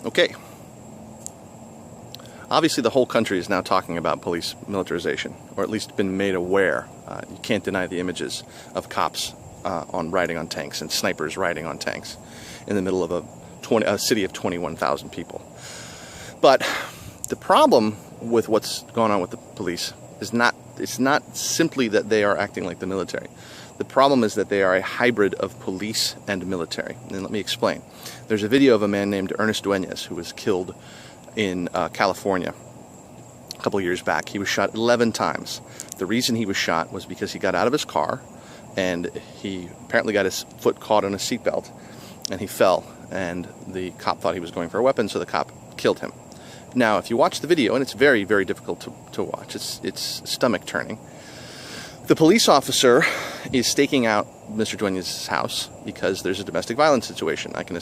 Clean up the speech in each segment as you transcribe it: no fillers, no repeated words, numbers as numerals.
Okay. Obviously, the whole country is now talking about police militarization, or at least been made aware. You can't deny the images of cops riding on tanks and snipers riding on tanks in the middle of a city of 21,000 people. But the problem with what's going on with the police is it's not simply that they are acting like the military. The problem is that they are a hybrid of police and military. And let me explain. There's a video of a man named Ernest Dueñas who was killed in California a couple of years back. He was shot 11 times. The reason he was shot was because he got out of his car and he apparently got his foot caught on a seatbelt and he fell, and the cop thought he was going for a weapon, so the cop killed him. Now, if you watch the video, and it's very, very difficult to watch, it's stomach turning. The police officer is staking out Mr. Dueñas' house because there's a domestic violence situation. I can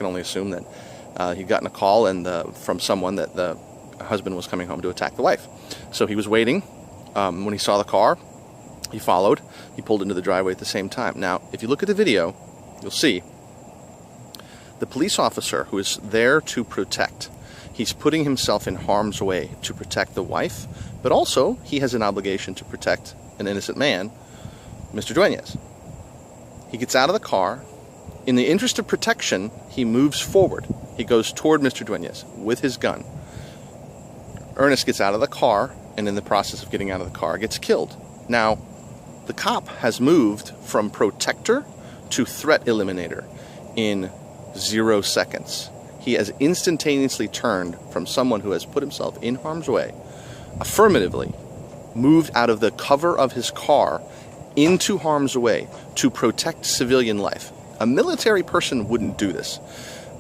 only assume that he'd gotten a call from someone that the husband was coming home to attack the wife. So he was waiting. When he saw the car, he followed. He pulled into the driveway at the same time. Now, if you look at the video, you'll see the police officer who is there to protect. He's putting himself in harm's way to protect the wife, but also he has an obligation to protect an innocent man, Mr. Dueñas. He gets out of the car. In the interest of protection, he moves forward. He goes toward Mr. Dueñas with his gun. Ernest gets out of the car, and in the process of getting out of the car, gets killed. Now, the cop has moved from protector to threat eliminator in 0 seconds. He has instantaneously turned from someone who has put himself in harm's way, affirmatively moved out of the cover of his car into harm's way to protect civilian life. A military person wouldn't do this.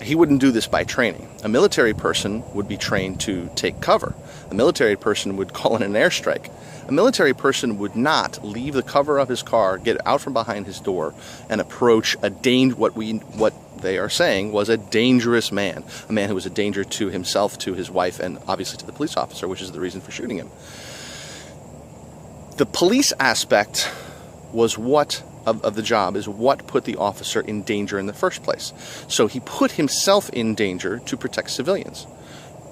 He wouldn't do this by training. A military person would be trained to take cover. A military person would call in an airstrike. A military person would not leave the cover of his car, get out from behind his door, and approach what they are saying was a dangerous man. A man who was a danger to himself, to his wife, and obviously to the police officer, which is the reason for shooting him. The police aspect was of the job is what put the officer in danger in the first place. So he put himself in danger to protect civilians.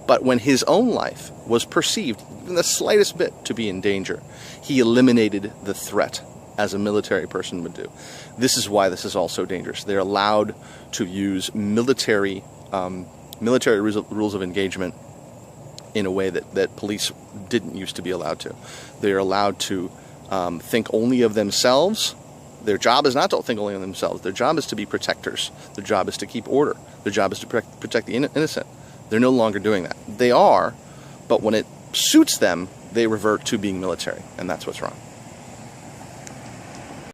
But when his own life was perceived, in the slightest bit, to be in danger, he eliminated the threat, as a military person would do. This is why this is all so dangerous. They're allowed to use military rules of engagement in a way that police didn't used to be allowed to. They're allowed to think only of themselves. Their job is not to think only of themselves. Their job is to be protectors. Their job is to keep order. Their job is to protect the innocent. They're no longer doing that. They are, but when it suits them, they revert to being military, and that's what's wrong.